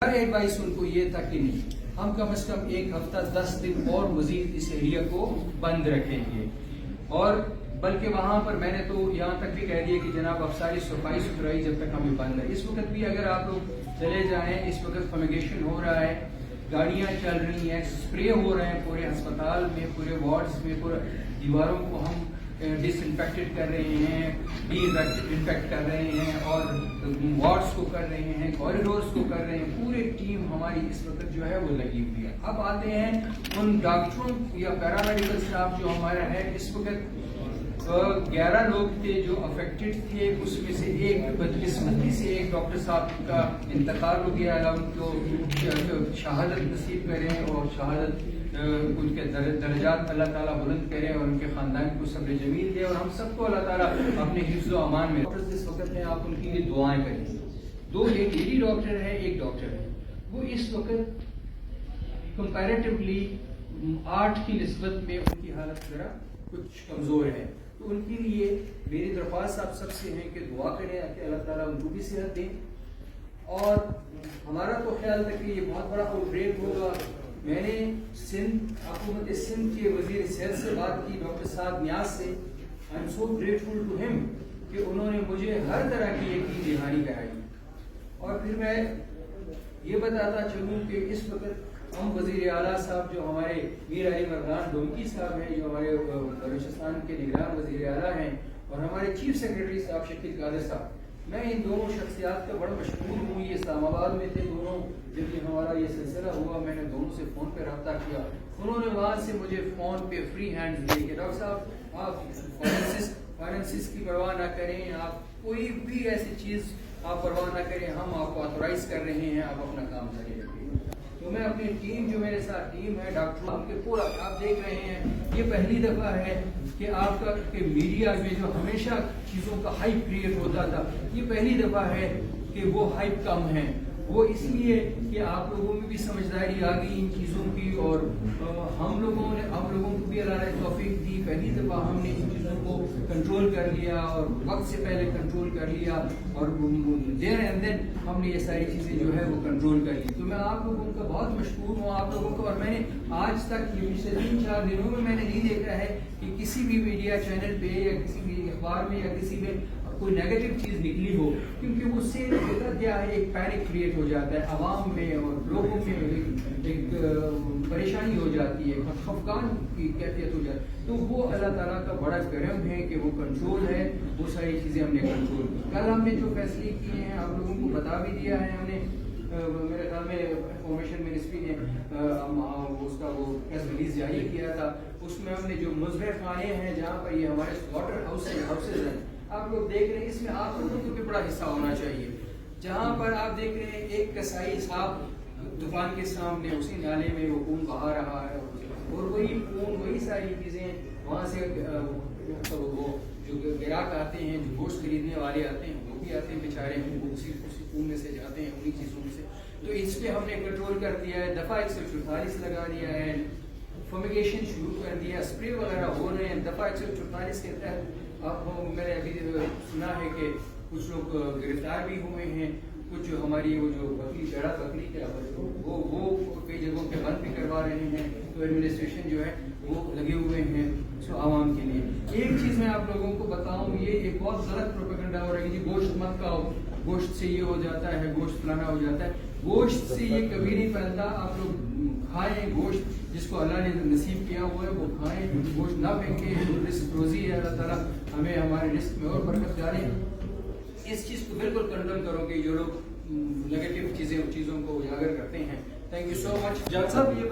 Advice ان کو یہ تھا کہ نہیں، ہم کم از کم ایک ہفتہ 10 دن اور مزید اس ایریا کو بند رکھیں گے، اور بلکہ وہاں پر میں نے تو یہاں تک بھی کہہ دیا کہ جناب اب ساری صفائی ستھرائی جب تک ہمیں بند ہے۔ اس وقت بھی اگر آپ لوگ چلے جائیں، اس وقت فمیگیشن ہو رہا ہے، گاڑیاں چل رہی ہیں، اسپرے ہو رہے ہیں پورے ہسپتال میں، پورے وارڈز میں، پورے دیواروں کو ہم ڈس انفیکٹڈ کر رہے ہیں، ڈی انفیکٹ کر رہے ہیں، اور وارڈز کو کر رہے ہیں، کوریڈورز کو کر رہے ہیں۔ پوری ٹیم ہماری اس وقت جو ہے وہ لگی ہوئی ہے۔ اب آتے ہیں ان ڈاکٹروں یا پیرامیڈیکل اسٹاف جو ہمارا ہے، اس وقت 11 لوگ تھے جو افیکٹڈ تھے، اس میں سے ایک بدقسمتی سے ایک ڈاکٹر صاحب کا انتقال ہو گیا۔ اللہ ان کو شہادت نصیب کریں اور شہادت ان کے درجات اللہ تعالیٰ بلند کریں اور ان کے خاندان کو صبر جمیل دے، اور ہم سب کو اللہ تعالیٰ اپنے حفظ و امان میں ڈاکٹر اس وقت ہیں، آپ ان کے لیے دعائیں کریں۔ ایک لیڈی ڈاکٹر ہے، ایک ڈاکٹر ہے، وہ اس وقت کمپیریٹیولی 8 کی نسبت میں ان کی حالت ذرا کچھ کمزور ہے، تو ان کے لیے میری درخواست آپ سب سے ہے کہ دعا کریں کہ اللہ تعالیٰ ان کو بھی صحت دیں۔ اور ہمارا تو خیال تھا کہ یہ بہت بڑا آؤٹ بریک ہوگا۔ میں نے حکومت سندھ کے وزیر صحت سے بات کی، ڈاکٹر صاحب نیاز سے، I am so grateful to ہم کہ انہوں نے مجھے ہر طرح کی یقین دہانی کرائی۔ اور پھر میں یہ بتاتا چلوں کہ اس وقت ہم وزیر اعلیٰ صاحب جو ہمارے میر علی مردان ڈومکی صاحب ہیں، جو ہمارے بلوچستان کے نگران وزیر اعلیٰ ہیں، اور ہمارے چیف سیکرٹری صاحب شکیل قادر صاحب، میں ان دونوں شخصیات کا بڑا مشکور ہوں۔ یہ اسلام آباد میں تھے دونوں، جب یہ ہمارا یہ سلسلہ ہوا میں نے دونوں سے فون پہ رابطہ کیا، انہوں نے وہاں سے مجھے فون پہ فری ہینڈ دیے کہ ڈاکٹر صاحب آپ فائنانسز کی پرواہ نہ کریں، آپ کوئی بھی ایسی چیز آپ پرواہ نہ کریں، ہم آپ کو آتھورائز کر رہے ہیں، آپ اپنا کام جاری رکھیں۔ تو میں اپنی ٹیم جو میرے ساتھ ٹیم ہے ڈاکٹر کے پورا آپ دیکھ رہے ہیں، یہ پہلی دفعہ ہے کہ آپ کا کہ میڈیا میں جو ہمیشہ چیزوں کا ہائپ کریٹ ہوتا تھا، یہ پہلی دفعہ ہے کہ وہ ہائپ کم ہے۔ وہ اس لیے کہ آپ لوگوں میں بھی سمجھداری آ گئی ان چیزوں کی، اور ہم لوگوں کو بھی اللہ نے توفیق دی۔ پہلی دفعہ ہم نے ان چیزوں کو کنٹرول کر لیا، اور وقت سے پہلے کنٹرول کر لیا، اور دیر اینڈ دین ہم نے یہ ساری چیزیں جو ہے وہ کنٹرول کر لی۔ تو میں آپ لوگوں کا بہت مشکور ہوں آپ لوگوں کو، اور میں نے آج تک یہ پچھلے 3-4 دنوں میں نے نہیں دیکھا ہے کہ کسی بھی میڈیا چینل پہ یا کسی بھی اخبار میں یا کسی میں کوئی نیگیٹو چیز نکلی ہو، کیونکہ اس سے ہوتا کیا ہے، ایک پینک کریٹ ہو جاتا ہے عوام میں، اور لوگوں میں ایک پریشانی ہو جاتی ہے، خفقان کی کیفیت ہو جاتی ہے۔ تو وہ اللہ تعالیٰ کا بڑا کرم ہے کہ وہ کنٹرول ہے، وہ ساری چیزیں ہم نے کنٹرول کی۔ کل ہم نے جو فیصلے کیے ہیں آپ لوگوں کو بتا بھی دیا ہے، ہم نے میرے خیال میں انفارمیشن منسٹری نے اس کا وہ پریس ریلیز جاری کیا تھا، اس میں ہم نے جو مضر خانے ہیں جہاں پر یہ ہمارے سلاٹر ہاؤسز ہیں، آپ لوگ دیکھ رہے ہیں، اس میں آپ لوگوں کو بھی بڑا حصہ ہونا چاہیے۔ جہاں پر آپ دیکھ رہے ہیں ایک کسائی صاحب دکان کے سامنے اسی نالے میں وہ خون بہا رہا ہے، اور وہی خون وہی ساری چیزیں وہاں سے وہ جو گراہک آتے ہیں، جو گوشت خریدنے والے آتے ہیں، وہ بھی آتے ہیں بیچارے، وہ اسی خون میں سے جاتے ہیں، انہیں چیزوں میں سے۔ تو اس پہ ہم نے کنٹرول کر دیا ہے، دفعہ 144 لگا دیا ہے، فمیگیشن شروع کر دیا، اسپرے وغیرہ ہو رہے ہیں۔ دفعہ 144 کے تحت اب میں نے ابھی سنا ہے کہ کچھ لوگ گرفتار بھی ہوئے ہیں، کچھ ہماری وہ جو بکری کے وہ کئی جگہوں پہ بند بھی کروا رہے ہیں، تو ایڈمنسٹریشن جو ہے وہ لگے ہوئے ہیں عوام کے لیے۔ ایک چیز میں آپ لوگوں کو بتاؤں، یہ ایک بہت غلط پروپیگنڈا ہو رہا ہے کہ گوشت مت کھاؤ، گوشت سے یہ ہو جاتا ہے، گوشت فلانا ہو جاتا ہے۔ گوشت سے یہ کبھی نہیں پھیلتا، آپ لوگ کھائیں گوشت، جس کو اللہ نے نصیب کیا ہوا ہے وہ کھائیں، گوشت نہ پھینکیں، رزق روزی ہے، اللہ تعالیٰ ہمیں ہمارے رزق میں اور برکت ڈالیں۔ اس چیز کو بالکل کنڈم کرو کہ جو لوگ نیگیٹو چیزوں کو اجاگر کرتے ہیں۔ تھینک یو سو مچ۔ جان صاحب یہ